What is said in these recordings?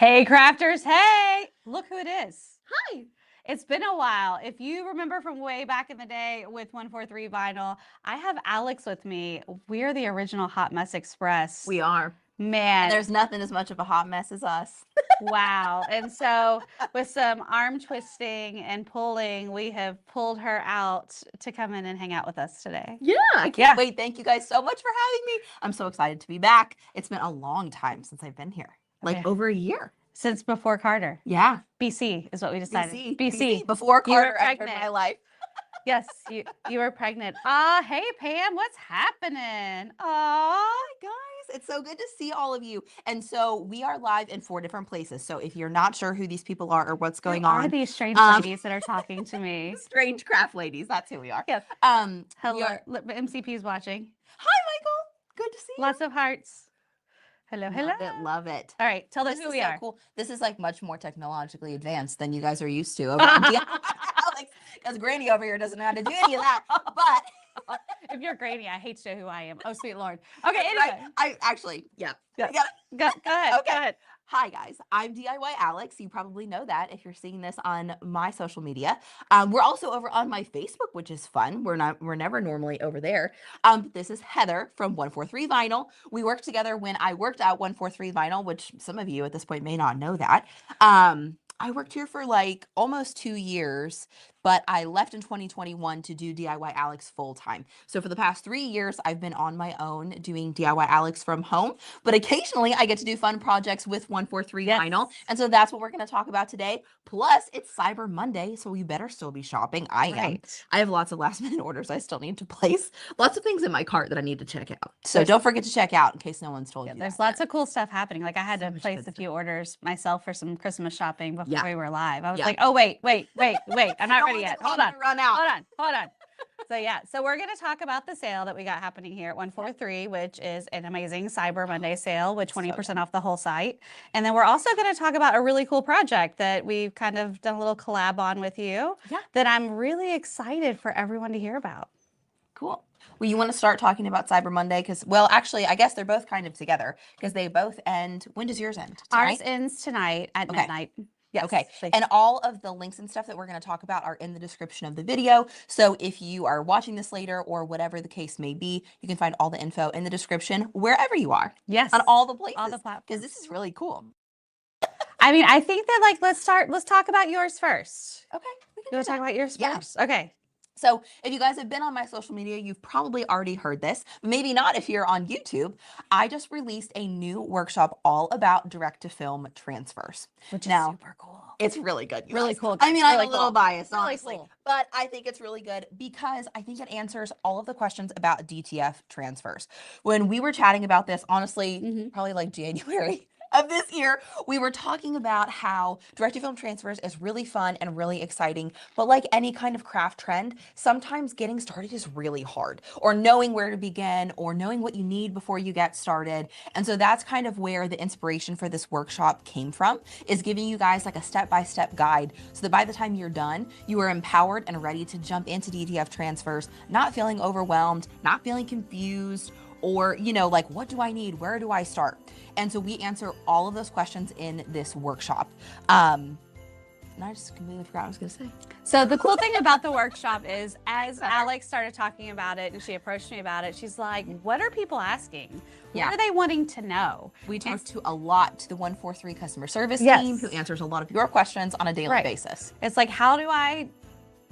Hey crafters, hey! Look who it is. Hi. It's been a while. If you remember from way back in the day with 143 Vinyl, I have Alex with me. We're the original Hot Mess Express. We are. Man. And there's nothing as much of a hot mess as us. Wow. And so with some arm twisting and pulling, we have pulled her out to come in and hang out with us today. Yeah, I can't wait. Thank you guys so much for having me. I'm so excited to be back. It's been a long time since I've been here. Like over a year. Since before Carter. Yeah. BC is what we decided. BC. Before Carter entered my life. Yes, you were pregnant. Hey Pam, what's happening? Hi guys, it's so good to see all of you. And so we are live in 4 different places. So if you're not sure who these people are or what's going on, are these strange ladies that are talking to me? Strange craft ladies. That's who we are. Yes. Hello, MCP's watching. Hi Michael, good to see you. Lots of hearts. Hello, hello. Love it. All right, tell us who we are. Cool. This is like much more technologically advanced than you guys are used to over on Alex, because Granny over here doesn't know how to do any of that. But if you're Granny, I hate to know who I am. Oh, sweet Lord. Okay, anyway. I actually, yeah. Go ahead. Okay. Go ahead. Hi guys, I'm DIY Alex. You probably know that if you're seeing this on my social media. We're also over on my Facebook, which is fun. We're never normally over there. This is Heather from 143 Vinyl. We worked together when I worked at 143 Vinyl, which some of you at this point may not know that. I worked here for like almost 2 years, but I left in 2021 to do DIY Alex full time. So for the past 3 years, I've been on my own doing DIY Alex from home, but occasionally I get to do fun projects with 143 Vinyl. And so that's what we're going to talk about today. Plus it's Cyber Monday, so we better still be shopping. I am. I have lots of last minute orders I still need to place. Lots of things in my cart that I need to check out. So don't forget to check out in case no one's told you. There's lots of cool stuff happening. Like I had to place a few orders myself for some Christmas shopping before we were live. I was like, oh, wait. I'm not ready yet. Hold on. Hold on. So we're going to talk about the sale that we got happening here at 143, which is an amazing Cyber Monday sale with 20% off the whole site. And then we're also going to talk about a really cool project that we've kind of done a little collab on with you that I'm really excited for everyone to hear about. Cool. Well, you want to start talking about Cyber Monday? Because, well, actually, I guess they're both kind of together because they both end. When does yours end? Tonight? Ours ends tonight at midnight. Yes. Okay. And all of the links and stuff that we're going to talk about are in the description of the video. So if you are watching this later or whatever the case may be, you can find all the info in the description wherever you are. Yes. On all the places. All the platforms. Because this is really cool. I mean, I think that let's talk about yours first. Okay. You want to talk about yours first? Okay. So if you guys have been on my social media, you've probably already heard this. Maybe not if you're on YouTube. I just released a new workshop all about direct-to-film transfers. Which is super cool. It's really good. Really cool. I mean, I'm a little biased, honestly. But I think it's really good because I think it answers all of the questions about DTF transfers. When we were chatting about this, honestly, probably like January of this year, we were talking about how direct-to-film transfers is really fun and really exciting, but like any kind of craft trend, sometimes getting started is really hard, or knowing where to begin, or knowing what you need before you get started. And so that's kind of where the inspiration for this workshop came from, is giving you guys like a step-by-step guide so that by the time you're done, you are empowered and ready to jump into DTF transfers, not feeling overwhelmed, not feeling confused, or, you know, like, what do I need? Where do I start? And so we answer all of those questions in this workshop. And I just completely forgot what I was going to say. So the cool thing about the workshop is, as Alex started talking about it and she approached me about it, she's like, what are people asking? What are they wanting to know? We talk to a lot to the 143 customer service team who answers a lot of your questions on a daily basis. It's like, how do I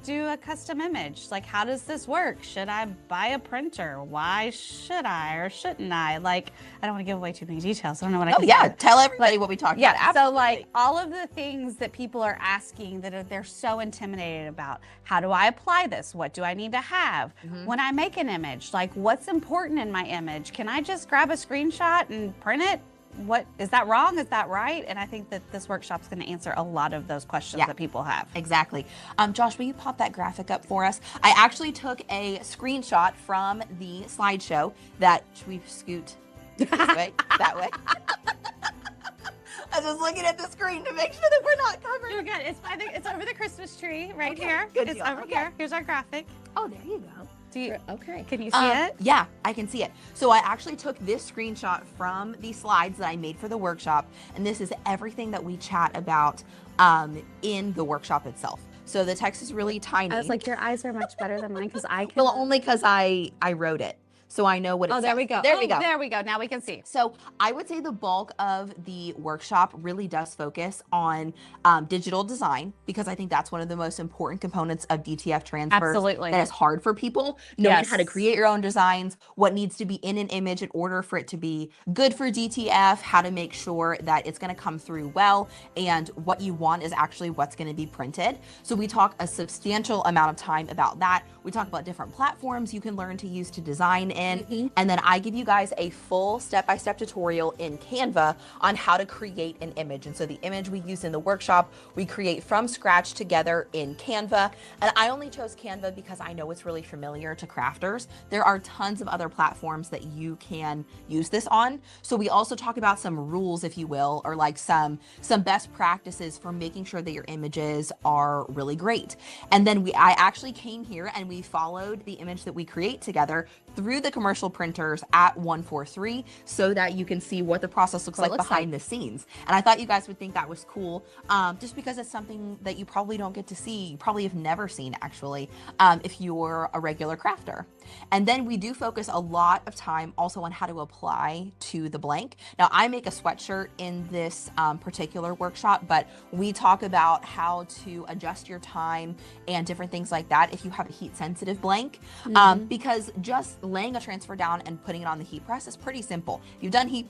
do a custom image? Like, how does this work? Should I buy a printer? Why should I or shouldn't I? Like, I don't want to give away too many details. I don't know what I can say. Tell everybody what we talked about. Absolutely. So like all of the things that people are asking that they're so intimidated about. How do I apply this? What do I need to have? When I make an image, like what's important in my image? Can I just grab a screenshot and print it? What is that wrong? Is that right? And I think that this workshop's going to answer a lot of those questions that people have. Exactly. Josh, will you pop that graphic up for us? I actually took a screenshot from the slideshow that, should we scoot this way, that way? I was just looking at the screen to make sure that we're not covered. You're good. It's over the Christmas tree right here. Good it's deal. over here. Here's our graphic. Oh, there you go. Okay. Can you see it? Yeah, I can see it. So I actually took this screenshot from the slides that I made for the workshop, and this is everything that we chat about in the workshop itself. So the text is really tiny. I was like, your eyes are much better than mine because I can. Well, only because I wrote it. So I know what it says. There we go. There we go. There we go. Now we can see. So I would say the bulk of the workshop really does focus on digital design, because I think that's one of the most important components of DTF Transfers. Absolutely. That is hard for people, knowing how to create your own designs, what needs to be in an image in order for it to be good for DTF, how to make sure that it's going to come through well, and what you want is actually what's going to be printed. So we talk a substantial amount of time about that. We talk about different platforms you can learn to use to design in. And then I give you guys a full step-by-step tutorial in Canva on how to create an image. And so the image we use in the workshop, we create from scratch together in Canva. And I only chose Canva because I know it's really familiar to crafters. There are tons of other platforms that you can use this on. So we also talk about some rules, if you will, or like some best practices for making sure that your images are really great. And then I actually came here and we followed the image that we create together through the commercial printers at 143 so that you can see what the process looks like behind the scenes. And I thought you guys would think that was cool, just because it's something that you probably don't get to see. You probably have never seen, actually, if you're a regular crafter. And then we do focus a lot of time also on how to apply to the blank. Now, I make a sweatshirt in this particular workshop, but we talk about how to adjust your time and different things like that if you have a heat sensitive blank, because just laying a transfer down and putting it on the heat press is pretty simple. If you've done heat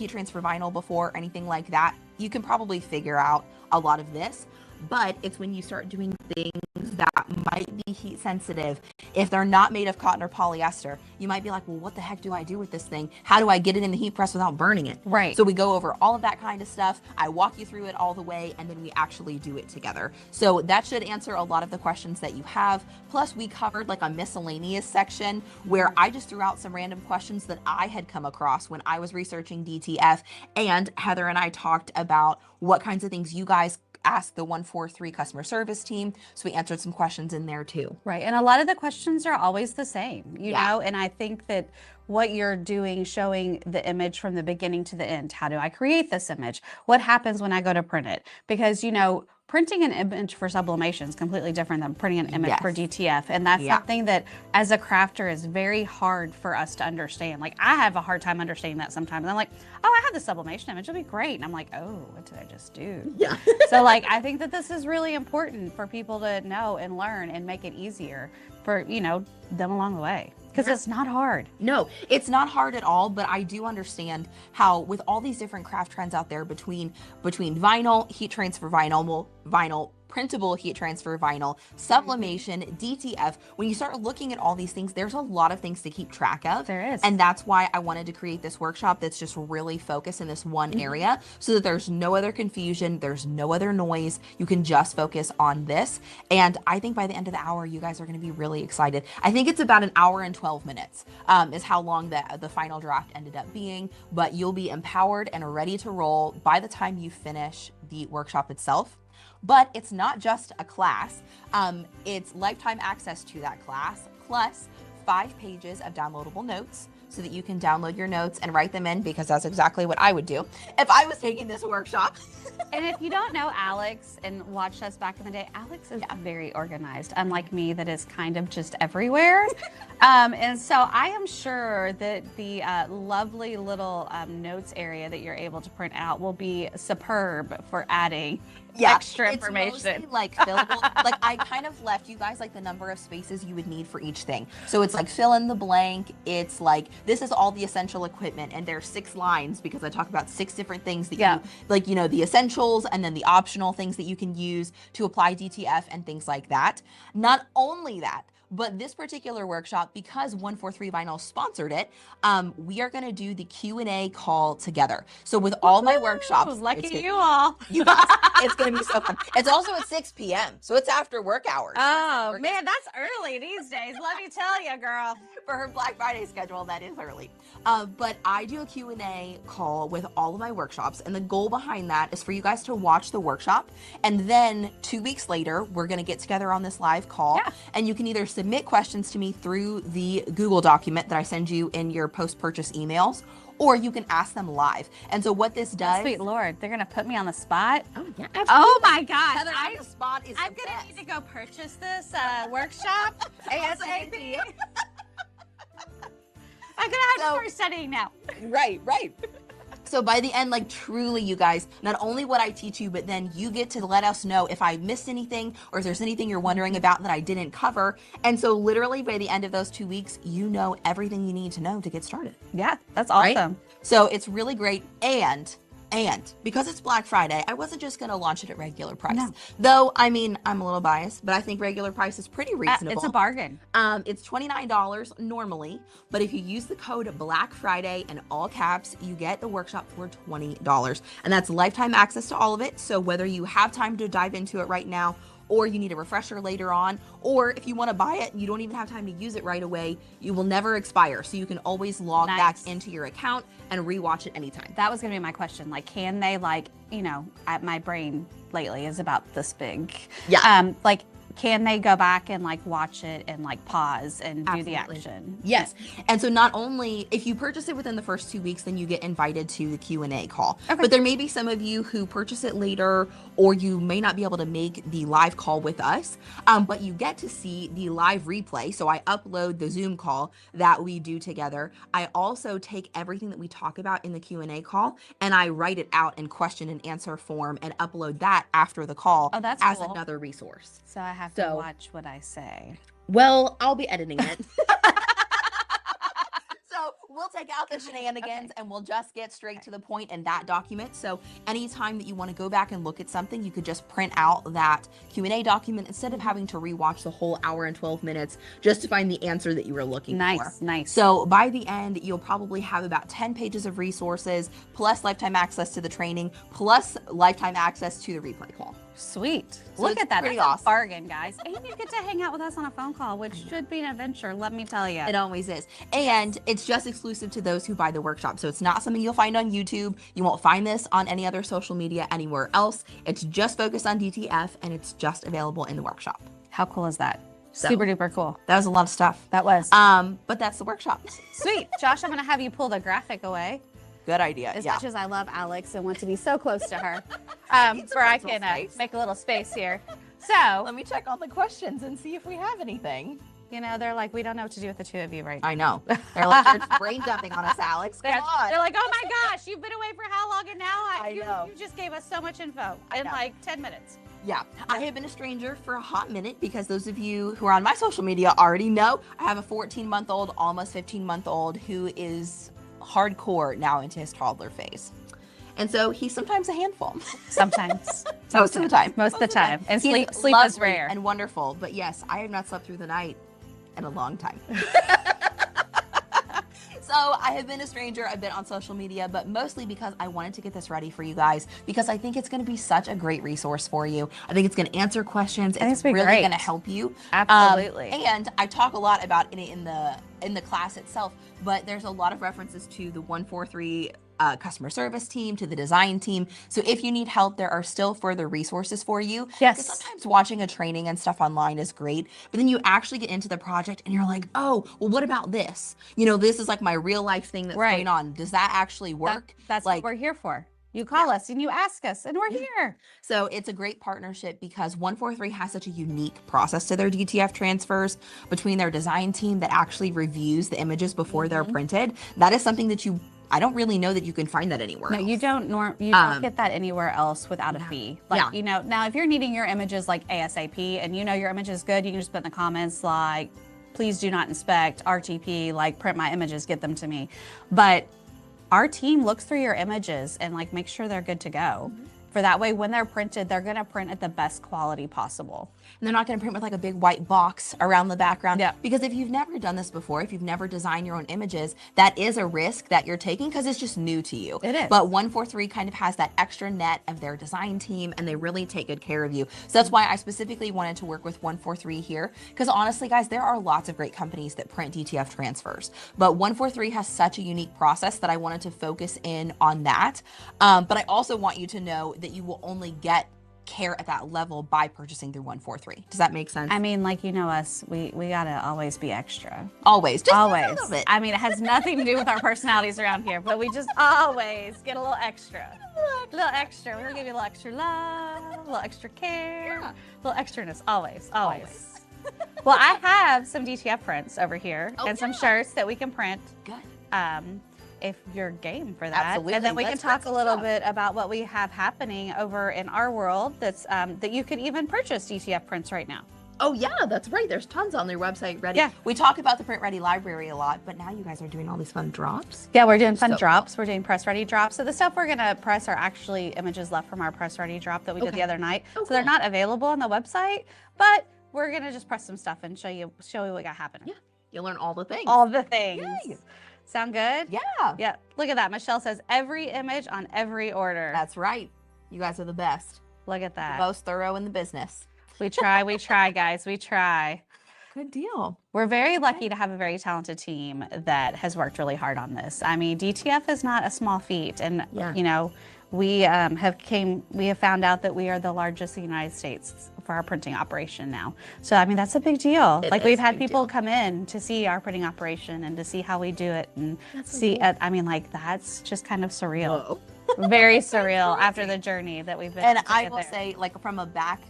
transfer vinyl before or anything like that, you can probably figure out a lot of this. But it's when you start doing things that might be heat sensitive, if they're not made of cotton or polyester, you might be like, well, what the heck do I do with this thing? How do I get it in the heat press without burning it? Right. So we go over all of that kind of stuff. I walk you through it all the way, and then we actually do it together. So that should answer a lot of the questions that you have. Plus, we covered like a miscellaneous section where I just threw out some random questions that I had come across when I was researching DTF, and Heather and I talked about what kinds of things you guys ask the 143 customer service team. So we answered some questions in there too. Right. And a lot of the questions are always the same, you know, and I think that what you're doing, showing the image from the beginning to the end. How do I create this image? What happens when I go to print it? Because, you know, printing an image for sublimation is completely different than printing an image for DTF. And that's something that as a crafter is very hard for us to understand. Like, I have a hard time understanding that sometimes. I'm like, oh, I have the sublimation image, it'll be great. And I'm like, oh, what did I just do? Yeah. So like, I think that this is really important for people to know and learn and make it easier for, you know, them along the way. Because it's not hard. No, it's not hard at all, but I do understand how with all these different craft trends out there between vinyl, heat transfer vinyl, printable heat transfer vinyl, sublimation, DTF, when you start looking at all these things, there's a lot of things to keep track of. There is. And that's why I wanted to create this workshop that's just really focused in this one area so that there's no other confusion, there's no other noise. You can just focus on this. And I think by the end of the hour, you guys are going to be really excited. I think it's about an hour and 12 minutes is how long the final draft ended up being, but you'll be empowered and ready to roll by the time you finish the workshop itself. But it's not just a class, it's lifetime access to that class, plus 5 pages of downloadable notes so that you can download your notes and write them in, because that's exactly what I would do if I was taking this workshop. And if you don't know Alex and watched us back in the day, Alex is very organized, unlike me that is kind of just everywhere. And so I am sure that the lovely little notes area that you're able to print out will be superb for adding extra information. It's mostly like fillable. Like, I kind of left you guys like the number of spaces you would need for each thing. So it's like fill in the blank. It's like, this is all the essential equipment, and there's 6 lines because I talk about 6 different things that you, like, you know, the essentials and then the optional things that you can use to apply DTF and things like that. Not only that, but this particular workshop, because 143 Vinyl sponsored it, we are going to do the Q&A call together. So with all my workshops, lucky you all. You guys, it's going to be so fun. It's also at 6 p.m. So it's after work hours. Oh man, that's early these days. Let me tell you, girl. For her Black Friday schedule, that is early. But I do a Q&A call with all of my workshops, and the goal behind that is for you guys to watch the workshop, and then 2 weeks later, we're going to get together on this live call, and you can either submit questions to me through the Google document that I send you in your post-purchase emails, or you can ask them live. And so what this does... Sweet Lord, they're going to put me on the spot? Oh, yeah, absolutely. Oh my gosh. Heather, on the spot is I'm going to need to go purchase this workshop ASAP. I'm going to have to start studying now. Right. So by the end, like truly, you guys, not only what I teach you, but then you get to let us know if I missed anything or if there's anything you're wondering about that I didn't cover. And so literally by the end of those 2 weeks, you know everything you need to know to get started. Yeah, that's awesome. Right? So it's really great. And because it's Black Friday, I wasn't just going to launch it at regular price. No. Though, I mean, I'm a little biased, but I think regular price is pretty reasonable. It's a bargain. It's $29 normally, but if you use the code Black Friday in all caps, you get the workshop for $20. And that's lifetime access to all of it. So whether you have time to dive into it right now, or you need a refresher later on, or if you want to buy it and you don't even have time to use it right away, you will never expire. So you can always log back into your account and rewatch it anytime. That was going to be my question. Like, can they, like, you know, my brain lately is about this big. Yeah. Like, can they go back and like watch it and like pause and do the action? Yes. And so not only if you purchase it within the first 2 weeks, then you get invited to the Q&A call. Okay. But there may be some of you who purchase it later, or you may not be able to make the live call with us, but you get to see the live replay. So I upload the Zoom call that we do together. I also take everything that we talk about in the Q&A call and I write it out in question and answer form and upload that after the call as cool. Another resource. So I have to watch what I say. Well, I'll be editing it. So we'll take out the shenanigans and we'll just get straight to the point in that document. So anytime that you want to go back and look at something, you could just print out that Q&A document instead of having to rewatch the whole hour and 12 minutes just to find the answer that you were looking for. Nice. So by the end, you'll probably have about 10 pages of resources, plus lifetime access to the training, plus lifetime access to the replay call. Sweet. So look at that. Pretty That's awesome. A bargain, guys. And you get to hang out with us on a phone call, which should be an adventure, let me tell you. It always is. And it's just exclusive to those who buy the workshop. So it's not something you'll find on YouTube. You won't find this on any other social media anywhere else. It's just focused on DTF and it's just available in the workshop. How cool is that? So, super duper cool. That was a lot of stuff. That was. But that's the workshop. Sweet. Josh, I'm going to have you pull the graphic away. Good idea. As much as I love Alex and want to be so close to her, where I can make a little space here. So let me check on the questions and see if we have anything. You know, they're like, we don't know what to do with the two of you right now. I know. They're like, they're brain dumping on us, Alex. They're like, oh my gosh, you've been away for how long? And now I know. You just gave us so much info in like 10 minutes. Yeah, I have been a stranger for a hot minute because those of you who are on my social media already know I have a 14-month-old, almost 15-month-old who is hardcore now into his toddler phase. And so he's sometimes a handful. Sometimes. Most of the time. Most of the time. And sleep is rare. And wonderful. But yes, I have not slept through the night in a long time. So I have been a stranger a bit on social media, but mostly because I wanted to get this ready for you guys because I think it's going to be such a great resource for you. I think it's going to answer questions. It's really going to help you. Absolutely. And I talk a lot about it in the class itself, but there's a lot of references to the 143 customer service team, to the design team. So if you need help, there are still further resources for you. Yes. Because sometimes watching a training and stuff online is great, but then you actually get into the project and you're like, oh, well, what about this? You know, this is like my real life thing that's going on. Does that actually work? That's like, what we're here for. You call us and you ask us and we're here. So it's a great partnership because 143 has such a unique process to their DTF transfers between their design team that actually reviews the images before they're printed. That is something that I don't really know that you can find that anywhere else. You don't get that anywhere else without a fee. Like, you know, now if you're needing your images like ASAP and you know your image is good, you can just put in the comments like, please do not inspect RTP, like print my images, get them to me. But our team looks through your images and like make sure they're good to go. For that way, when they're printed, they're gonna print at the best quality possible. And they're not gonna print with like a big white box around the background. Yeah. Because if you've never done this before, if you've never designed your own images, that is a risk that you're taking because it's just new to you. It is. But 143 kind of has that extra net of their design team and they really take good care of you. So that's why I specifically wanted to work with 143 here. Because honestly, guys, there are lots of great companies that print DTF transfers. But 143 has such a unique process that I wanted to focus in on that. But I also want you to know that you will only get care at that level by purchasing through 143. Does that make sense? I mean, like, you know us, we gotta always be extra. Always. Just always. a little bit. I mean, it has nothing to do with our personalities around here, but we just always get a little extra. A little extra. We're gonna give you a little extra love, a little extra care, a little extraness. Always. Well, I have some DTF prints over here and some shirts that we can print. Good. If you're game for that. Absolutely. And then we can Let's talk print a little some bit about what we have happening over in our world that's that you could even purchase DTF prints right now. Oh yeah, that's right. There's tons on their website ready. Yeah. We talk about the Print Ready library a lot, but now you guys are doing all these fun drops. Yeah, we're doing fun drops. We're doing press ready drops. So the stuff we're gonna press are actually images left from our press ready drop that we did the other night. Oh, so they're not available on the website, but we're gonna just press some stuff and show you what we got happening. Yeah. You'll learn all the things. All the things. Yay. Sound good? Yeah. Yeah. Look at that. Michelle says every image on every order. That's right. You guys are the best. Look at that. The most thorough in the business. We try, guys. We try. Good deal. We're very lucky to have a very talented team that has worked really hard on this. I mean, DTF is not a small feat. And, you know, we have found out that we are the largest in the United States for our printing operation now. So, I mean, that's a big deal. Like, we've had people come in to see our printing operation and to see how we do it and see, I mean, like, that's just kind of surreal. Whoa. Very surreal after the journey that we've been on. And I will say, like, from a back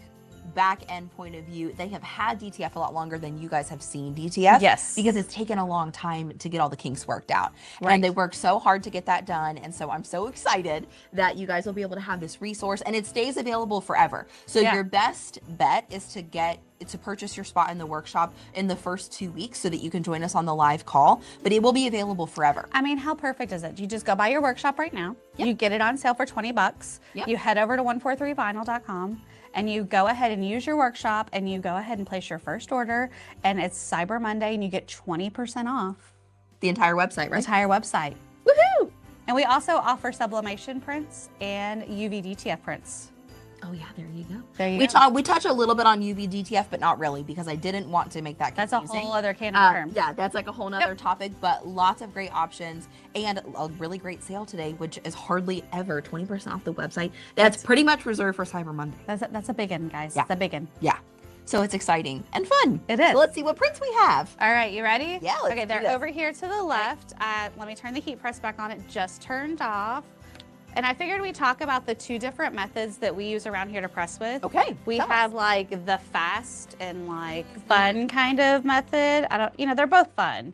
end point of view, they have had DTF a lot longer than you guys have seen DTF. Yes. Because it's taken a long time to get all the kinks worked out. Right. And they worked so hard to get that done. And so I'm so excited that you guys will be able to have this resource, and it stays available forever. So your best bet is to purchase your spot in the workshop in the first 2 weeks so that you can join us on the live call, but it will be available forever. I mean, how perfect is it? You just go buy your workshop right now. You get it on sale for $20. You head over to 143vinyl.com and you go ahead and use your workshop and you go ahead and place your first order, and it's Cyber Monday and you get 20% off. The entire website, right? Entire website. Woohoo! And we also offer sublimation prints and UV DTF prints. Oh yeah, there you go. There you go. We touch a little bit on UV DTF, but not really, because I didn't want to make that confusing. That's a whole other can of worms. Yeah, that's like a whole nother topic, but lots of great options and a really great sale today, which is hardly ever 20% off the website. That's pretty much reserved for Cyber Monday. That's a big one, guys. Yeah. That's a big one. Yeah. So it's exciting and fun. It is. So let's see what prints we have. All right, you ready? Yeah, let's Okay, do they're this. over here to the left. Let me turn the heat press back on. It just turned off. And I figured we'd talk about the two different methods that we use around here to press with. Okay. We have like the fast and like fun kind of method. They're both fun,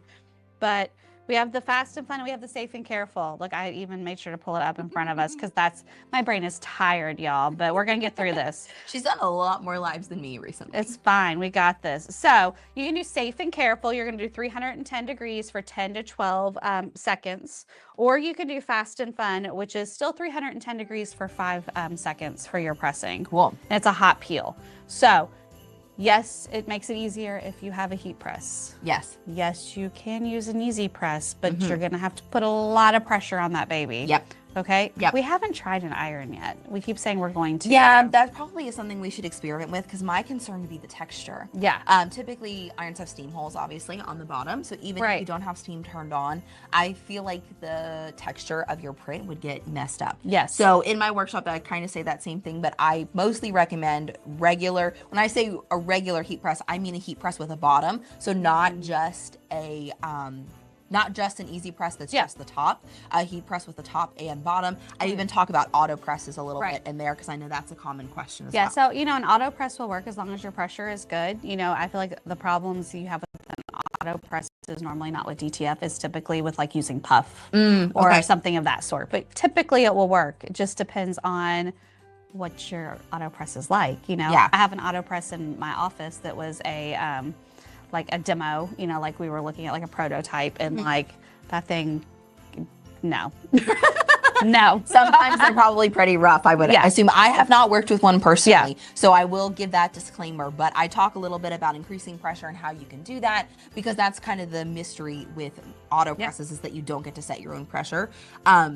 but we have the fast and fun and we have the safe and careful. Look, I even made sure to pull it up in front of us because my brain is tired, y'all, but we're going to get through this. She's done a lot more lives than me recently. It's fine. We got this. So you can do safe and careful. You're going to do 310 degrees for 10 to 12 seconds, or you can do fast and fun, which is still 310 degrees for 5 seconds for your pressing. Cool. And it's a hot peel. So yes, it makes it easier if you have a heat press. Yes. Yes, you can use an easy press, but you're going to have to put a lot of pressure on that baby. Yep. Okay? Yep. We haven't tried an iron yet. We keep saying we're going to. Yeah, that probably is something we should experiment with, because my concern would be the texture. Yeah. Typically, irons have steam holes, obviously, on the bottom. So even if you don't have steam turned on, I feel like the texture of your print would get messed up. Yes. So in my workshop, I kind of say that same thing, but I mostly recommend regular. When I say a regular heat press, I mean a heat press with a bottom. So not just a not just an easy press that's just the top, a heat press with the top and bottom. I even talk about auto presses a little bit in there, because I know that's a common question as well. So, an auto press will work as long as your pressure is good. I feel like the problems you have with an auto press is normally not with DTF, is typically with like using puff or something of that sort. But typically it will work. It just depends on what your auto press is like. I have an auto press in my office that was like a demo, like we were looking at like a prototype, and like that thing, no. No. Sometimes they're probably pretty rough, I would assume. I have not worked with one personally, so I will give that disclaimer, but I talk a little bit about increasing pressure and how you can do that, because that's kind of the mystery with auto presses, is that you don't get to set your own pressure.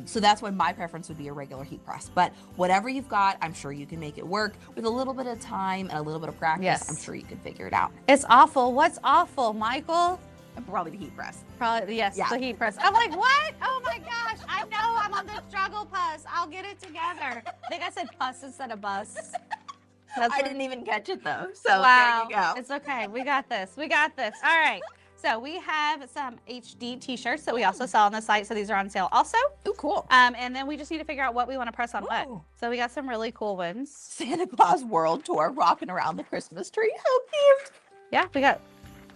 So that's why my preference would be a regular heat press. But whatever you've got, I'm sure you can make it work with a little bit of time and a little bit of practice. I'm sure you can figure it out. It's awful. What's awful, Michael? Probably the heat press. Probably, yes, the heat press. I'm like, what? Oh my gosh, I know I'm on the struggle bus. I'll get it together. I think I said pus instead of bus. I didn't even catch it though. So wow. there you go. It's okay. We got this. We got this. All right. So we have some HD t-shirts that we also sell on the site. So these are on sale also. Oh, cool. And then we just need to figure out what we want to press on what. So we got some really cool ones. Santa Claus World Tour, rocking around the Christmas tree. How cute. Yeah, we got.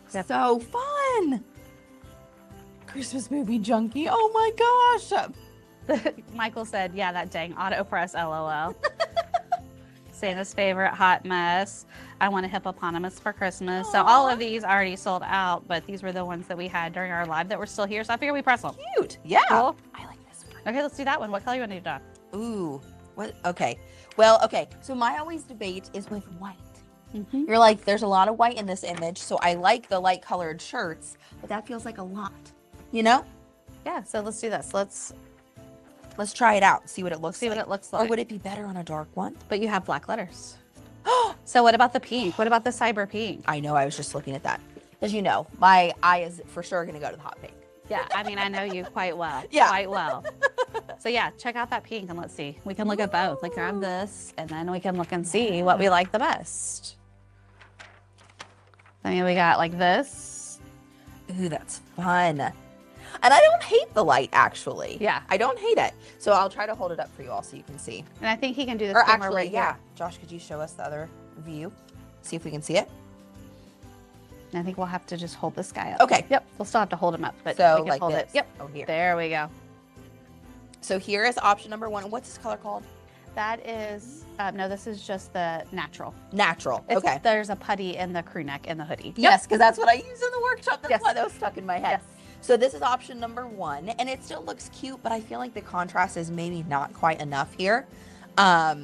So fun. Christmas movie junkie. Oh my gosh. Michael said, yeah, that dang auto press, LOL. Santa's favorite hot mess. I want a hippopotamus for Christmas. Aww. So all of these already sold out, but these were the ones that we had during our live that were still here. So I figured we press them. Cute. Yeah. Cool. I like this one. Okay, let's do that one. What color you want to do, Don? Ooh. What? Okay. Well, okay. So my always debate is with white. Mm-hmm. You're like, there's a lot of white in this image, so I like the light colored shirts, but that feels like a lot, you know? Yeah, so let's do this. Let's try it out, see what it looks like. See what it looks like. Or would it be better on a dark one? But you have black letters. So what about the pink? What about the cyber pink? I know, I was just looking at that. As you know, my eye is for sure going to go to the hot pink. Yeah, I mean, I know you quite well. Yeah. Quite well. So yeah, check out that pink and let's see. We can look at both. Like grab this and then we can look and see what we like the best. I mean, we got like this. Ooh, that's fun. And I don't hate the light, actually. Yeah. I don't hate it. So I'll try to hold it up for you all so you can see. And I think he can do this Or camera actually, right yeah. here. Josh, could you show us the other view? See if we can see it. And I think we'll have to just hold this guy up. Okay. Yep. We'll still have to hold him up, but So we can like hold this. it. Yep. Oh, here. There we go. So here is option number 1. What's this color called? That is, no, this is just the natural. Natural. It's, okay. There's a putty in the crew neck in the hoodie. Yes, because that's what I use in the workshop. That's Yes. why that was stuck in my head. Yes. So this is option number 1, and it still looks cute, but I feel like the contrast is maybe not quite enough here. All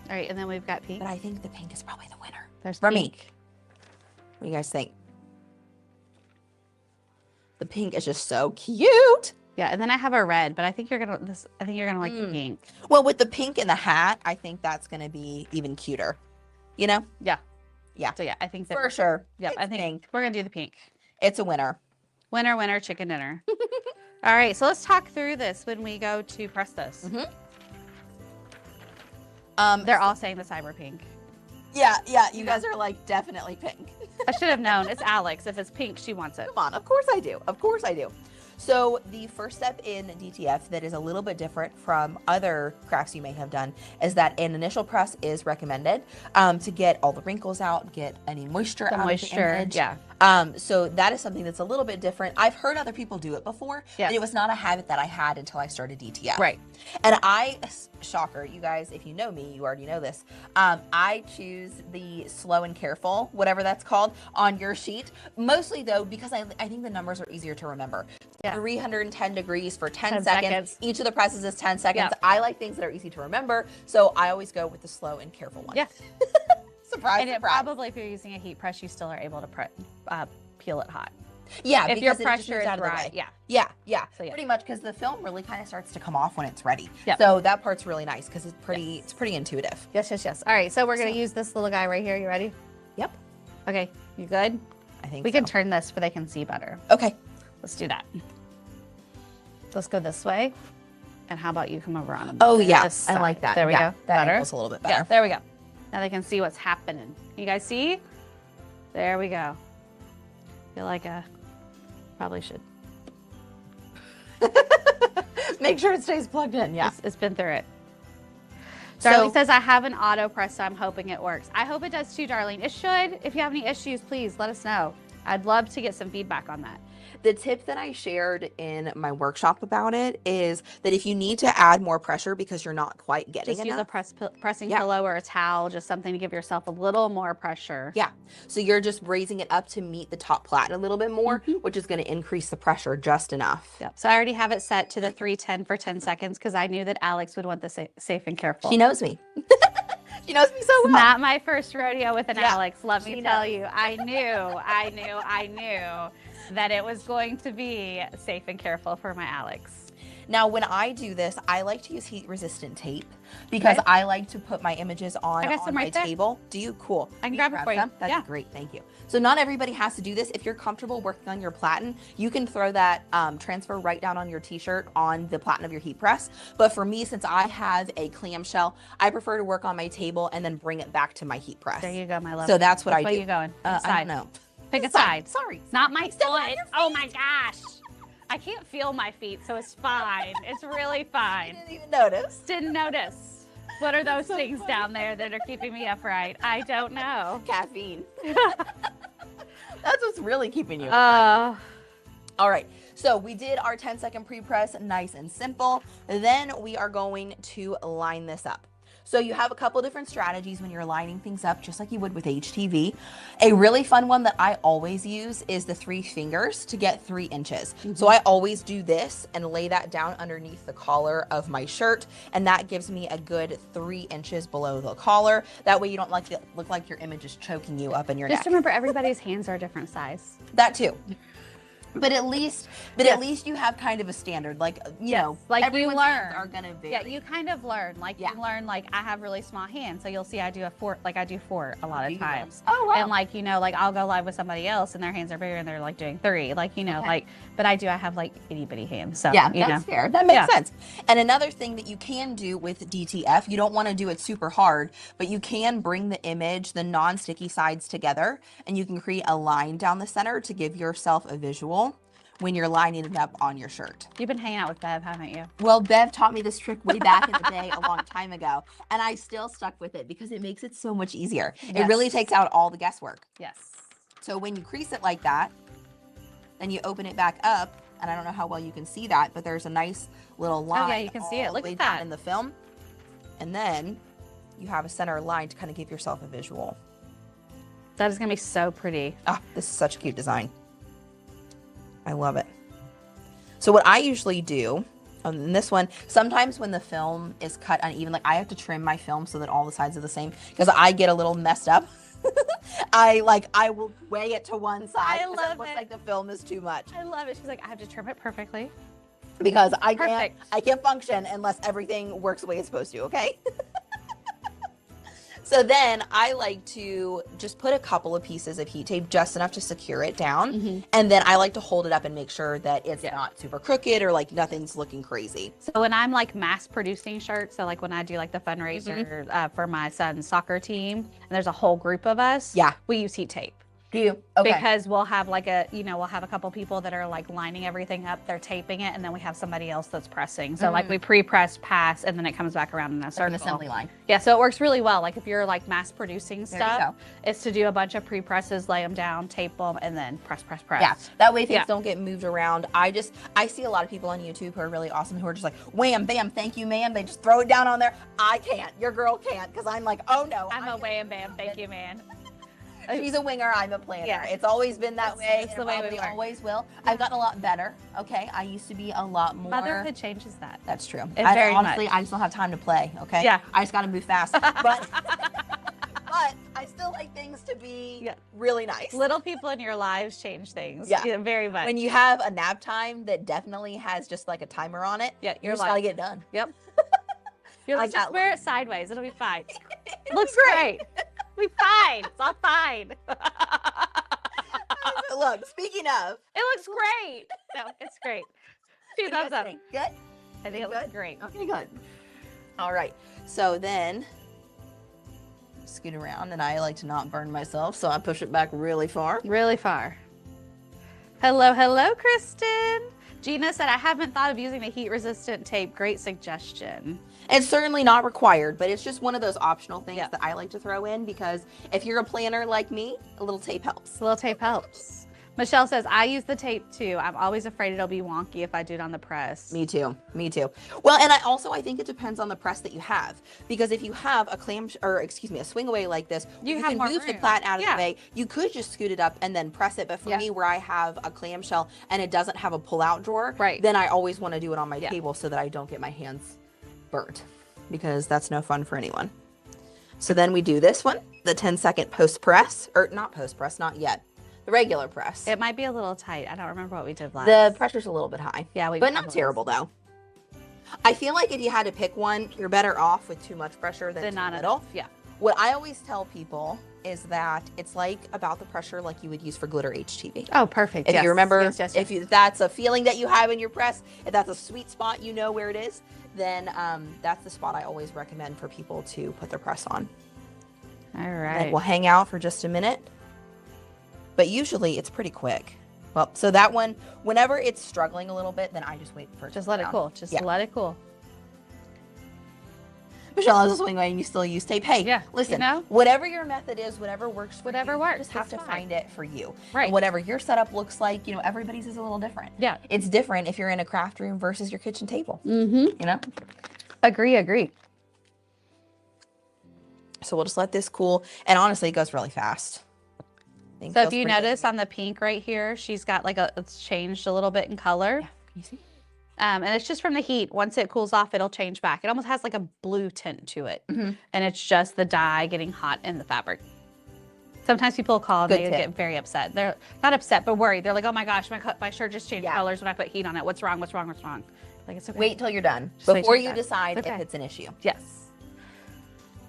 right, and then we've got pink. But I think the pink is probably the winner. There's for pink. me. What do you guys think? The pink is just so cute. Yeah, and then I have a red, but I think you're gonna like the pink. Well, with the pink and the hat, I think that's gonna be even cuter. You know? Yeah. Yeah. So yeah, I think that For sure. Yep, I It's think pink. we're gonna do the pink. It's a winner. Winner, winner, chicken dinner. All right, so let's talk through this when we go to press this. They're all saying the cyber pink. Yeah, you guys are like definitely pink. I should have known. It's Alex. If it's pink, she wants it. Come on, of course I do. Of course I do. So the first step in DTF that is a little bit different from other crafts you may have done is that an initial press is recommended to get all the wrinkles out, get any moisture out of the image. Yeah. So that is something that's a little bit different. I've heard other people do it before, Yeah. but it was not a habit that I had until I started DTF. Right. And shocker, you guys, if you know me, you already know this. I choose the slow and careful, whatever that's called, on your sheet. Mostly though, because I think the numbers are easier to remember. Yeah. 310 degrees for 10 10 seconds. seconds. Each of the presses is 10 seconds. Yeah. I like things that are easy to remember, so I always go with the slow and careful one. Yeah. Surprise, And it surprise. probably, if you're using a heat press, you still are able to peel it hot. Yeah, If your because it just pressure moves is out of the right. way. Yeah. Yeah, So, yeah. pretty much, because the film really kind of starts to come off when it's ready. Yep. So that part's really nice because it's pretty intuitive. Yes. All right, so we're going to use this little guy right here. You ready? Yep. Okay, you good? I think We so. can turn this where they can see better. Okay. Let's do that. Let's go this way. And how about you come over on them? Oh yeah, This I side. like that. There we Yeah, go. That Better? angle's a little bit better. Yeah, there we go. Now they can see what's happening. You guys see? There we go. Feel like probably should. Make sure it stays plugged in. Yeah. It's been through it. So- Darlene says, I have an auto press, so I'm hoping it works. I hope it does too, Darlene. It should. If you have any issues, please let us know. I'd love to get some feedback on that. The tip that I shared in my workshop about it is that if you need to add more pressure because you're not quite getting Just use enough. a pressing Yeah. pillow or a towel, just something to give yourself a little more pressure. Yeah. So you're just raising it up to meet the top plait a little bit more, which is going to increase the pressure just enough. Yep. So I already have it set to the 310 for 10 seconds because I knew that Alex would want the safe and careful. She knows me. She knows me so well. Not my first rodeo with an Yeah, Alex. Let me she tell knows. you, I knew that it was going to be safe and careful for my Alex. Now, when I do this, I like to use heat resistant tape because I like to put my images on my table. Do you? Cool. I can grab it for you. That'd be great. Thank you. So not everybody has to do this. If you're comfortable working on your platen, you can throw that transfer right down on your t-shirt on the platen of your heat press. But for me, since I have a clamshell, I prefer to work on my table and then bring it back to my heat press. There you go, my love. So that's what I do. Where you going? I don't know. Pick a side. Sorry. It's not my foot. Oh my gosh. I can't feel my feet, so it's fine. It's really fine. I didn't even notice. Didn't notice. What are those things down there that are keeping me upright? I don't know. Caffeine. That's what's really keeping you upright. All right. So we did our 10-second pre-press, nice and simple. Then we are going to line this up. So you have a couple different strategies when you're lining things up, just like you would with HTV. A really fun one that I always use is the 3 fingers to get 3 inches. So I always do this and lay that down underneath the collar of my shirt, and that gives me a good 3 inches below the collar. That way you don't look like your image is choking you up in your neck. Just remember, everybody's hands are a different size. That too. But at least you have kind of a standard, like, you know, like everyone's you learn hands are gonna vary. Yeah, you kind of learn. Like you learn, like I have really small hands, so you'll see I do a 4, like I do 4 a lot of times. Oh wow. And like, you know, like I'll go live with somebody else and their hands are bigger and they're like doing 3, like, you know, like, but I have like itty bitty hands. So yeah, you that's know. fair. That makes sense. And another thing that you can do with DTF, you don't want to do it super hard, but you can bring the image, the non-sticky sides together, and you can create a line down the center to give yourself a visual when you're lining it up on your shirt. You've been hanging out with Bev, haven't you? Well, Bev taught me this trick way back in the day, a long time ago, and I still stuck with it because it makes it so much easier. It really takes out all the guesswork. Yes. So when you crease it like that, then you open it back up, and I don't know how well you can see that, but there's a nice little line. Oh yeah, you can see it. Look at that in the film. And then you have a center line to kind of give yourself a visual. That is gonna be so pretty. Ah, this is such a cute design. I love it. So what I usually do on this one, sometimes when the film is cut uneven, like I have to trim my film so that all the sides are the same because I get a little messed up. I will weigh it to one side. I love it. Looks like the film is too much. I love it. She's like, I have to trim it perfectly. Because I can't function unless everything works the way it's supposed to, okay? So then I like to just put a couple of pieces of heat tape, just enough to secure it down. And then I like to hold it up and make sure that it's not super crooked or like nothing's looking crazy. So when I'm like mass producing shirts, so like when I do like the fundraiser for my son's soccer team, and there's a whole group of us, we use heat tape. Do you? Okay. Because we'll have like we'll have a couple people that are like lining everything up, they're taping it, and then we have somebody else that's pressing. So like we pre-press, pass, and then it comes back around in a circle. Like an assembly line. Yeah, so it works really well. Like if you're like mass producing stuff, it's to do a bunch of pre-presses, lay them down, tape them, and then press. Yeah, that way things don't get moved around. I see a lot of people on YouTube who are really awesome who are just like, wham, bam, thank you, ma'am. They just throw it down on there. I can't. Your girl can't because I'm like, oh no. I'm a wham, bam, thank you, man. She's a winger, I'm a planner. Yeah. It's always been that way. It's the way we always will. I've gotten a lot better. Okay, I used to be a lot more. Motherhood changes that. That's true. Honestly, I just don't have time to play. Okay. Yeah. I just got to move fast. But I still like things to be really nice. Little people in your lives change things. Yeah, very much. When you have a nap time that definitely has just like a timer on it, you just gotta get done. Yep. You're like, just wear it sideways. It'll be fine. Looks great. We're fine. It's all fine. Look, speaking of. It looks great. No, it's great. 2 thumbs up. Good? I think it looks great. Okay, good. All right. So then, scoot around, and I like to not burn myself, so I push it back really far. Really far. Hello, Kristen. Gina said, I haven't thought of using the heat-resistant tape. Great suggestion. It's certainly not required, but it's just one of those optional things that I like to throw in because if you're a planner like me, a little tape helps. A little tape helps. Michelle says, I use the tape too. I'm always afraid it'll be wonky if I do it on the press. Me too. Well, and I think it depends on the press that you have, because if you have a swing away like this, you can move the platen out of the way. You could just scoot it up and then press it. But for me, where I have a clamshell and it doesn't have a pull-out drawer, then I always want to do it on my table so that I don't get my hands burnt, because that's no fun for anyone. So then we do this one, the 10-second post-press, or not post-press, not yet. The regular press. It might be a little tight. I don't remember what we did last. The pressure's a little bit high. Yeah, but not terrible though. I feel like if you had to pick one, you're better off with too much pressure than too little. Yeah. What I always tell people is that it's like about the pressure like you would use for glitter HTV. Oh, perfect. If you remember, yes. if that's a feeling that you have in your press, if that's a sweet spot, you know where it is, then that's the spot I always recommend for people to put their press on. All right. And we'll hang out for just a minute. But usually it's pretty quick. Well, so that one, whenever it's struggling a little bit, then I just wait for it. Just let it cool. Just let it cool. Michelle has a swing way and you still use tape. Hey, yeah, listen, you know? Whatever your method is, whatever works for whatever you, works, you just have to find it for you. Right. And whatever your setup looks like, you know, everybody's is a little different. Yeah. It's different if you're in a craft room versus your kitchen table. Mm-hmm. You know? Agree. So we'll just let this cool. And honestly, it goes really fast. So if you notice on the pink right here, she's got like it's changed a little bit in color. Yeah. Can you see? And it's just from the heat. Once it cools off, it'll change back. It almost has like a blue tint to it. Mm-hmm. And it's just the dye getting hot in the fabric. Sometimes people call and they get very upset. They're not upset, but worried. They're like, oh my gosh, my shirt just changed colors when I put heat on it. What's wrong? Like, it's okay. Wait till you're done Just before you decide if it's an issue. Yes.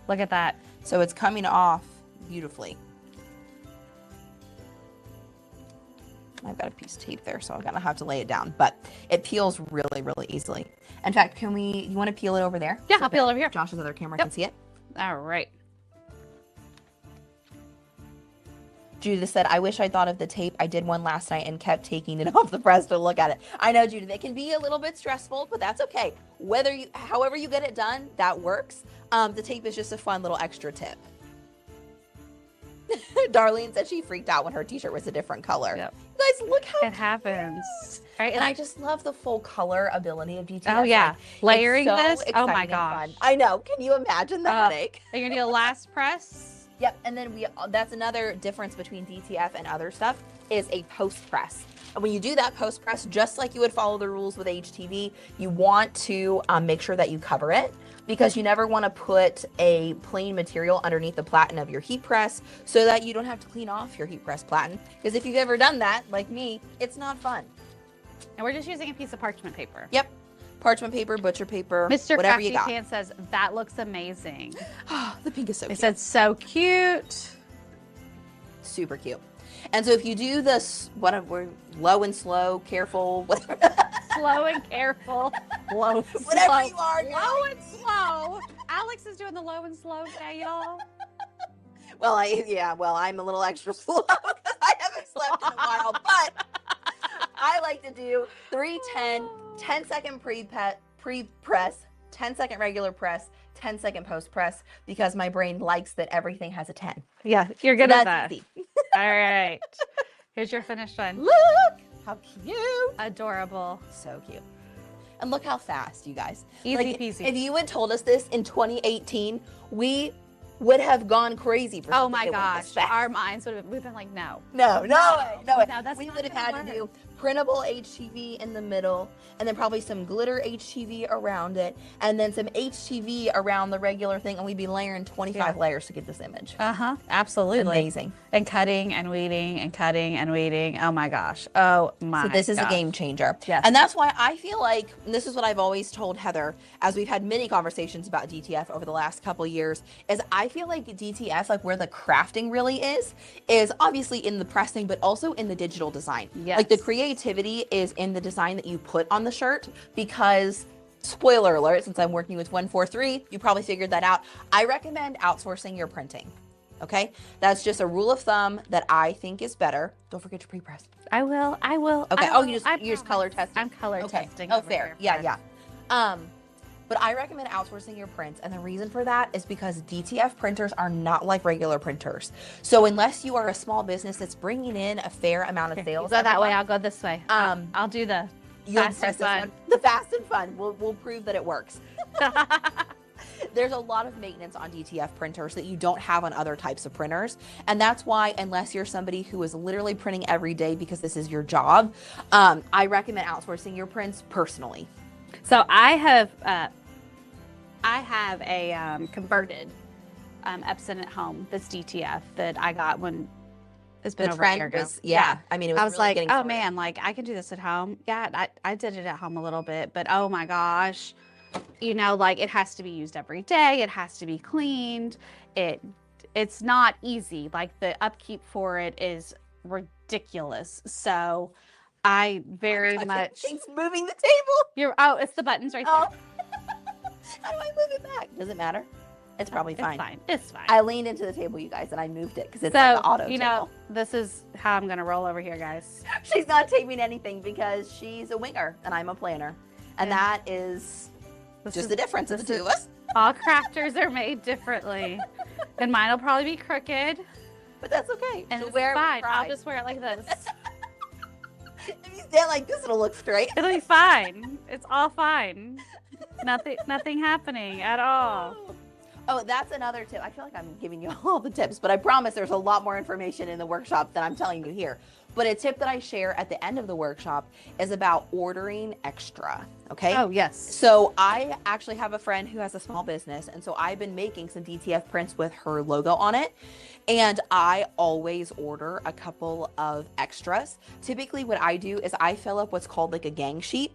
Look at that. So it's coming off beautifully. I've got a piece of tape there, so I'm gonna have to lay it down, but it peels really, really easily. In fact, you want to peel it over there? Yeah, I'll peel it over here. Josh's other camera can see it. All right. Judith said, I wish I thought of the tape. I did one last night and kept taking it off the press to look at it. I know, Judith, it can be a little bit stressful, but that's okay. However you get it done, that works. The tape is just a fun little extra tip. Darlene said she freaked out when her t-shirt was a different color. Yep. You guys, look how it happens. Right? And I just love the full color ability of DTF. Oh yeah, like, layering so this. Oh my exciting and gosh! fun. I know. Can you imagine the headache? Are you gonna do a last press? Yep. And then that's another difference between DTF and other stuff is a post press. And when you do that post press, just like you would follow the rules with HTV, you want to make sure that you cover it, because you never want to put a plain material underneath the platen of your heat press so that you don't have to clean off your heat press platen. Because if you've ever done that, like me, it's not fun. And we're just using a piece of parchment paper. Yep. Parchment paper, butcher paper, Mr. whatever Crafty you got. Pan says, that looks amazing. The pink is so They cute. said so cute. Super cute. And so if you do this, we're low and slow, careful, whatever. Slow and careful. Low and slow. Whatever you are. Low and slow. Alex is doing the low and slow today, y'all. Well, I'm a little extra slow because I haven't slept in a while, but I like to do 3-10, 10-second pre-press, 10-second regular press, 10-second post-press, because my brain likes that everything has a 10. Yeah, you're good at that. Easy. All right. Here's your finished one. Look how cute. Adorable. So cute. And look how fast, you guys. Easy peasy. If you had told us this in 2018, we would have gone crazy for Oh something my that went gosh. this fast. Our minds would have, we've been like, no. No way. No, that's We not would have gonna had to work. do printable HTV in the middle, and then probably some glitter HTV around it, and then some HTV around the regular thing, and we'd be layering 25 layers to get this image. Absolutely. Amazing. And cutting and weeding and cutting and weeding. Oh my gosh. Oh my So this is a gosh. game changer. Yes. And that's why I feel like, and this is what I've always told Heather, as we've had many conversations about DTF over the last couple years, is I feel like DTF, like where the crafting really is obviously in the pressing, but also in the digital design. Yes. Like the creativity is in the design that you put on the shirt, because spoiler alert, since I'm working with 143, you probably figured that out. I recommend outsourcing your printing. Okay, that's just a rule of thumb that I think is better. Don't forget to pre-press. I will. Okay. I will. You just color testing. I'm color testing. Oh, over fair. here. Yeah. But I recommend outsourcing your prints, and the reason for that is because DTF printers are not like regular printers. So unless you are a small business that's bringing in a fair amount of sales, Go that way. every I'll go this way. month, I'll do the you'll fast press and this fun. one. The fast and fun. We'll prove that it works. There's a lot of maintenance on DTF printers that you don't have on other types of printers. And that's why, unless you're somebody who is literally printing every day because this is your job, I recommend outsourcing your prints personally. So I have a converted Epson at home. This DTF that I got when it's been The over a year trend ago. was, yeah. I mean, it was I was really like, getting oh started. man, like I can do this at home. Yeah, I did it at home a little bit, but oh my gosh, you know, like it has to be used every day. It has to be cleaned. It's not easy. Like the upkeep for it is ridiculous. So I very much. Things moving the table. It's the buttons right there. How do I move it back? Does it matter? It's probably fine. It's fine. It's fine. I leaned into the table, you guys, and I moved it because it's like the auto table. This is how I'm gonna roll over here, guys. She's not taping anything because she's a winger and I'm a planner, and that is just the difference of the two of us. All crafters are made differently, and mine will probably be crooked, but that's okay. And it's fine. I'll just wear it like this. If you stand like this, it'll look straight. It'll be fine. It's all fine. Nothing happening at all. Oh, that's another tip. I feel like I'm giving you all the tips, but I promise there's a lot more information in the workshop than I'm telling you here. But a tip that I share at the end of the workshop is about ordering extra, okay? Oh, yes. So I actually have a friend who has a small business, and so I've been making some DTF prints with her logo on it, and I always order a couple of extras. Typically what I do is I fill up what's called like a gang sheet.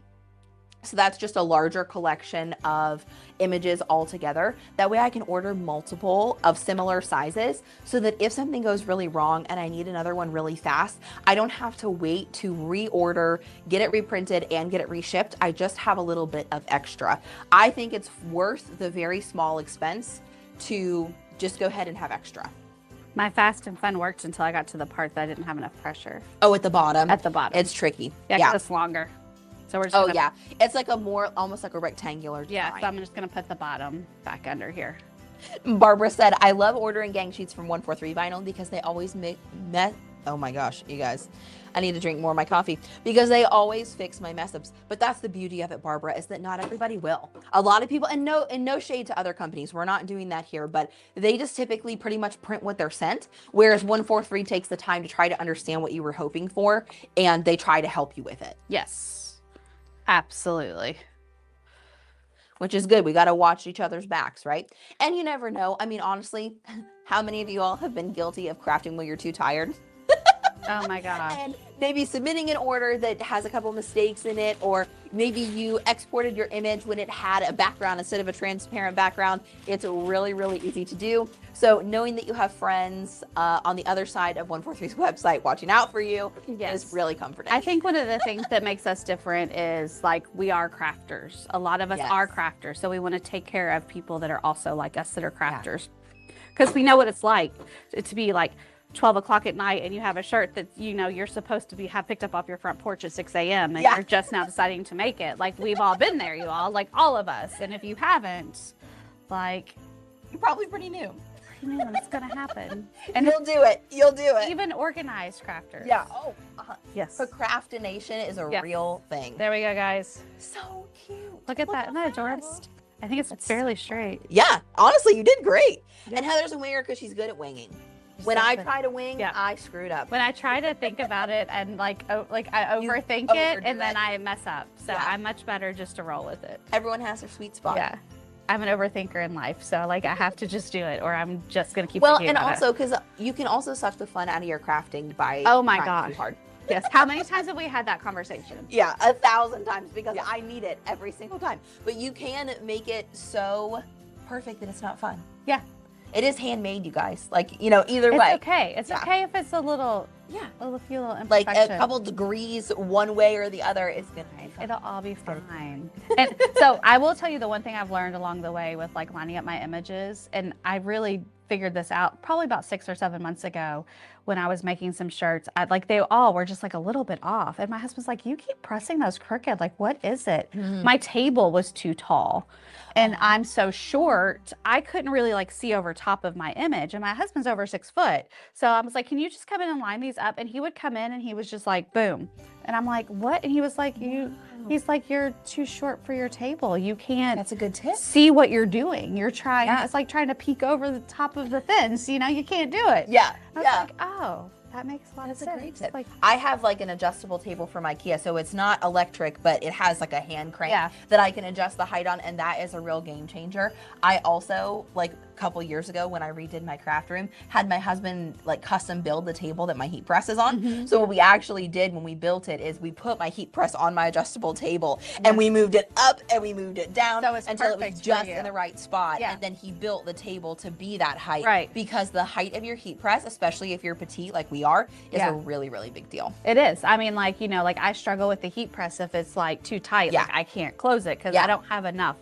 So that's just a larger collection of images all together. That way I can order multiple of similar sizes so that if something goes really wrong and I need another one really fast, I don't have to wait to reorder, get it reprinted, and get it reshipped. I just have a little bit of extra. I think it's worth the very small expense to just go ahead and have extra. My fast and fun worked until I got to the part that I didn't have enough pressure. Oh, at the bottom? At the bottom. It's tricky. Yeah, 'cause it's longer. So we're just yeah. It's like almost like a rectangular design. Yeah, so I'm just going to put the bottom back under here. Barbara said, I love ordering gang sheets from 143 Vinyl because they always oh my gosh, you guys. I need to drink more of my coffee because they always fix my mess ups. But that's the beauty of it, Barbara, is that not everybody will. A lot of people, and no shade to other companies, we're not doing that here, but they just typically pretty much print what they're sent, whereas 143 takes the time to try to understand what you were hoping for, and they try to help you with it. Yes. Absolutely. Which is good. We got to watch each other's backs, right? And you never know. I mean, honestly, how many of you all have been guilty of crafting when you're too tired? Oh my gosh. And maybe submitting an order that has a couple mistakes in it, or maybe you exported your image when it had a background instead of a transparent background. It's really, really easy to do. So knowing that you have friends on the other side of 143's website watching out for you is really comforting. I think one of the things that makes us different is like we are crafters. A lot of us are crafters. So we want to take care of people that are also like us that are crafters. Because we know what it's like to be like 12 o'clock at night and you have a shirt that you know you're supposed to have picked up off your front porch at 6 a.m. and you're just now deciding to make it. Like we've all been there, you all, like all of us. And if you haven't, like you're probably pretty new. Man, it's gonna happen. And you'll do it. You'll do it. Even organized crafters. Yeah. Oh, yes. Procrastination is a real thing. There we go, guys. So cute. Look at that. Isn't that adorable? I think it's fairly straight. Yeah. Honestly, you did great. And Heather's a winger because she's good at winging. When I Exactly. try to wing, I screwed up. When I try to think about it and like I overthink it and then I mess up. So I'm much better just to roll with it. Everyone has their sweet spot. Yeah. I'm an overthinker in life, so like I have to just do it, or I'm just gonna keep. Well, and also because you can also suck the fun out of your crafting by trying too hard. Yes. How many times have we had that conversation? Yeah, 1,000 times because I need it every single time. But you can make it so perfect that it's not fun. Yeah. It is handmade, you guys. Like, you know, either way. It's okay. It's okay if it's a little, a few little imperfections. Like a couple degrees one way or the other is gonna be fine. It'll all be fine. And so I will tell you the one thing I've learned along the way with like lining up my images, and I really figured this out probably about 6 or 7 months ago when I was making some shirts. They all were just like a little bit off. And my husband's like, you keep pressing those crooked. Like, what is it? My table was too tall and I'm so short. I couldn't really like see over top of my image. And my husband's over 6 foot. So I was like, can you just come in and line these up? And he would come in and he was just like, boom. And I'm like, what? And he was like, he's like, you're too short for your table. You can't. That's a good tip. See what you're doing. You're trying. It's like trying to peek over the top of the fence. You know, you can't do it. Yeah. I was like, oh, that makes a lot of sense. That's a great tip. Like, I have like an adjustable table from IKEA, so it's not electric, but it has like a hand crank that I can adjust the height on, and that is a real game changer. I also like couple years ago when I redid my craft room, had my husband like custom build the table that my heat press is on. So what we actually did when we built it is we put my heat press on my adjustable table and we moved it up and we moved it down until it was just in the right spot. And then he built the table to be that height, because the height of your heat press, especially if you're petite like we are, is a really, really big deal. It is. I mean, like, you know, like I struggle with the heat press if it's like too tight. Like I can't close it because I don't have enough.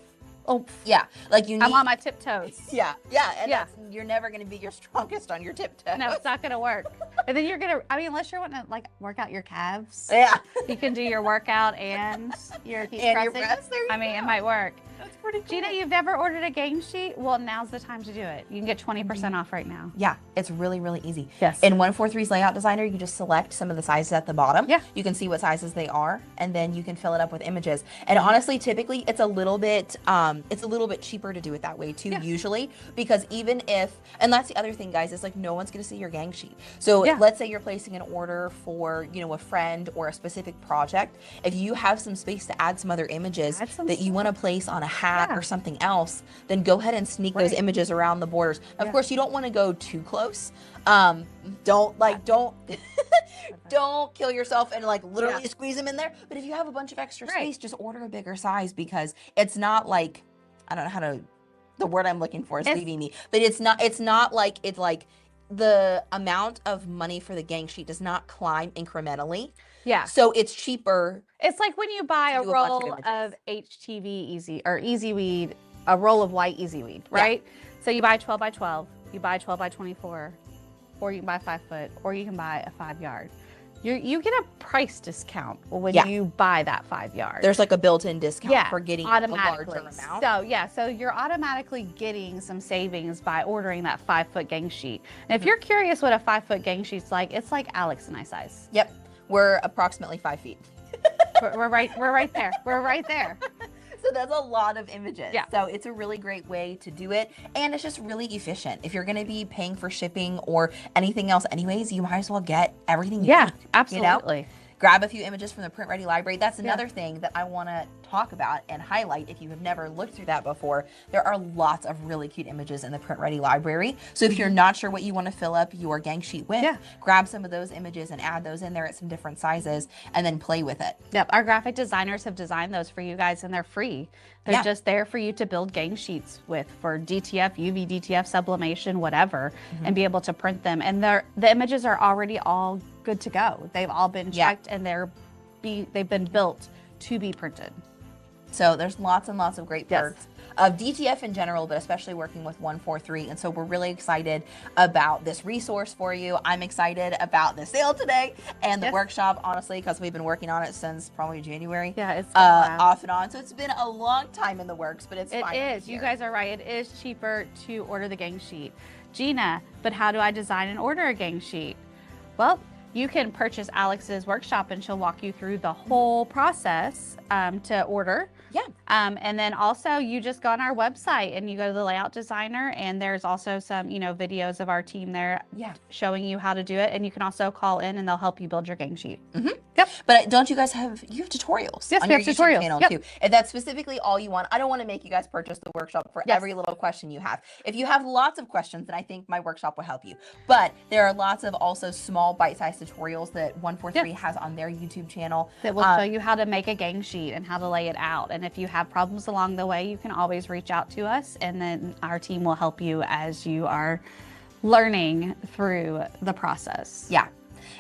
Like you need, I'm on my tiptoes. And you're never going to be your strongest on your tiptoes. No, it's not going to work. And then you're going to, I mean, unless you're wanting to like work out your calves. You can do your workout and your heat pressing. I mean, it might work. That's pretty cool. Gina, you've never ordered a game sheet? Well, now's the time to do it. You can get 20% off right now. Yeah, it's really, really easy. Yes. In 143's Layout Designer, you just select some of the sizes at the bottom. You can see what sizes they are, and then you can fill it up with images. And honestly, typically, it's a little bit cheaper to do it that way too, usually, because even if, and that's the other thing, guys, is like no one's going to see your gang sheet. So let's say you're placing an order for, you know, a friend or a specific project. If you have some space to add some other images that you want to place on a hat or something else, then go ahead and sneak those images around the borders. Of course, you don't want to go too close. Don't kill yourself and like literally squeeze them in there. But if you have a bunch of extra space, just order a bigger size, because it's not like, I don't know how to, the word I'm looking for is leaving me, but it's not like the amount of money for the gang sheet does not climb incrementally. So it's cheaper. It's like when you buy a roll of HTV Easy Weed, a roll of white Easy Weed, right? So you buy 12 by 12, you buy 12 by 24, or you can buy 5 foot, or you can buy a 5 yard. You get a price discount when you buy that 5 yard. There's like a built-in discount for getting a larger amount. So you're automatically getting some savings by ordering that 5 foot gang sheet. And if you're curious what a 5 foot gang sheet's like, it's like Alex and I size. Yep, we're approximately 5 feet. we're right there. We're right there. So that's a lot of images. So it's a really great way to do it. And it's just really efficient. If you're going to be paying for shipping or anything else anyways, you might as well get everything you need. Absolutely. You know? Grab a few images from the Print Ready library. That's another thing that I want to talk about and highlight if you have never looked through that before. There are lots of really cute images in the Print Ready library. So if you're not sure what you want to fill up your gang sheet with, grab some of those images and add those in there at some different sizes and then play with it. Our graphic designers have designed those for you guys, and they're free. They're just there for you to build gang sheets with for DTF, UV, DTF, sublimation, whatever, and be able to print them. And the images are already all good to go. They've all been checked and they've been built to be printed. So there's lots and lots of great perks of DTF in general, but especially working with 143. And so we're really excited about this resource for you. I'm excited about the sale today and the workshop, honestly, because we've been working on it since probably January. It's off and on. So it's been a long time in the works, but it's fine. It is. You guys are right. It is cheaper to order the gang sheet. Gina, but how do I design and order a gang sheet? Well, you can purchase Alex's workshop and she'll walk you through the whole process to order. And then also you just go on our website and you go to the Layout Designer, and there's also some, you know, videos of our team there showing you how to do it. And you can also call in and they'll help you build your gang sheet. But don't you guys have tutorials on your YouTube channel too? If that's specifically all you want, I don't want to make you guys purchase the workshop for every little question you have. If you have lots of questions, then I think my workshop will help you. But there are lots of also small bite-sized tutorials that 143 has on their YouTube channel that will show you how to make a gang sheet and how to lay it out. And if you have problems along the way, you can always reach out to us, and then our team will help you as you are learning through the process.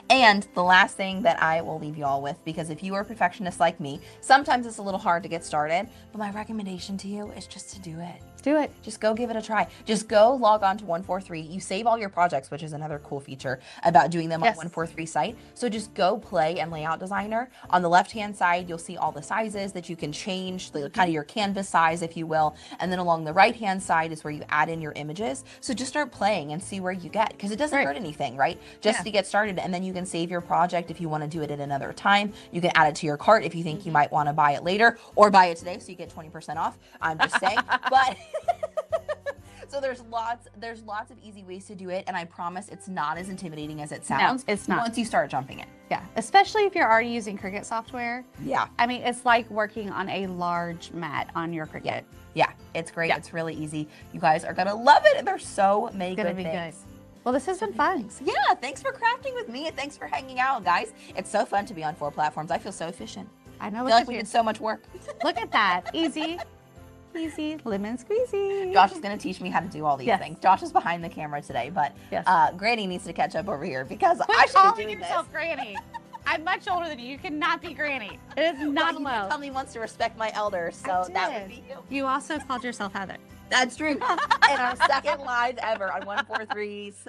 And the last thing that I will leave you all with, because if you are a perfectionist like me, sometimes it's a little hard to get started, but my recommendation to you is just to do it. Do it. Just go give it a try. Just go log on to 143. You save all your projects, which is another cool feature about doing them on 143 site. So just go play and Layout Designer. On the left-hand side, you'll see all the sizes that you can change, the kind of your canvas size, if you will. And then along the right-hand side is where you add in your images. So just start playing and see where you get, because it doesn't hurt anything, right? Just to get started, and then you can save your project if you want to do it at another time. You can add it to your cart if you think you might want to buy it later, or buy it today so you get 20% off. I'm just saying. So there's lots of easy ways to do it, and I promise it's not as intimidating as it sounds. No, it's not. Once you start jumping in. Yeah, especially if you're already using Cricut software. Yeah. I mean, it's like working on a large mat on your Cricut. Yeah, it's great. Yeah. It's really easy. You guys are gonna love it, and there's so many good things. Good. Well, this has been fun. Yeah, thanks for crafting with me, and thanks for hanging out, guys. It's so fun to be on 4 platforms. I feel so efficient. I know. I feel like we did so much work. Look at that. Easy. Easy, lemon squeezy. Josh is going to teach me how to do all these things. Josh is behind the camera today, but Granny needs to catch up over here because I should be doing this. Granny. I'm much older than you. You cannot be Granny. It is not allowed. Tell me wants to respect my elders, so that would be you. You also called yourself Heather. That's true. In our second live ever on 143's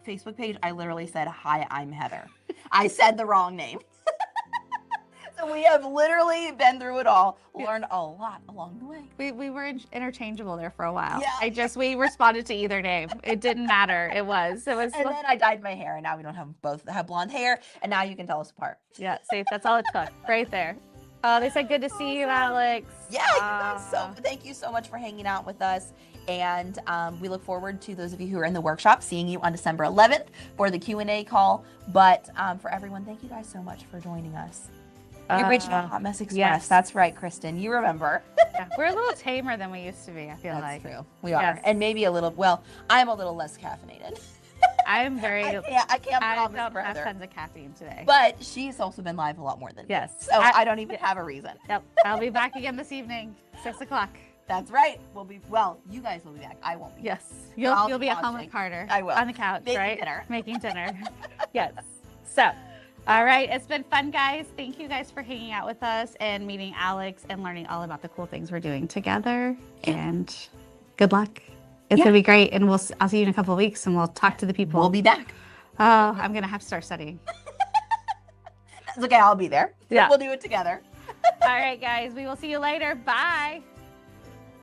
Facebook page, I literally said, "Hi, I'm Heather." I said the wrong name. So we have literally been through it all, learned a lot along the way. We were interchangeable there for a while. Yeah. We responded to either name. It didn't matter. It was. And then I dyed my hair, and now we don't have blonde hair, and now you can tell us apart. Yeah, see, that's all it took, right there. They said good to see you, Alex. Yeah, you guys. Thank you so much for hanging out with us. And we look forward to those of you who are in the workshop, seeing you on December 11th for the Q&A call. But for everyone, thank you guys so much for joining us. You're original Hot Mess Express. Yes. That's right, Kristen. You remember. Yeah, we're a little tamer than we used to be, I feel like. That's true. We are. And maybe a little, I'm a little less caffeinated. I'm very. I can't promise I don't for have Heather. tons of caffeine today. But she's also been live a lot more than me. So I don't even have a reason. Yep. I'll be back again this evening, 6 o'clock. That's right. You guys will be back. I won't be. Yes. You'll be at home with Carter. I will. On the couch, Making dinner. Making dinner. Yes. So, all right. It's been fun, guys. Thank you guys for hanging out with us and meeting Alex and learning all about the cool things we're doing together. And good luck. It's going to be great. And I'll see you in a couple of weeks and we'll talk to the people. We'll be back. Oh, I'm going to have to start studying. It's okay. I'll be there. Yeah. We'll do it together. All right, guys. We will see you later. Bye.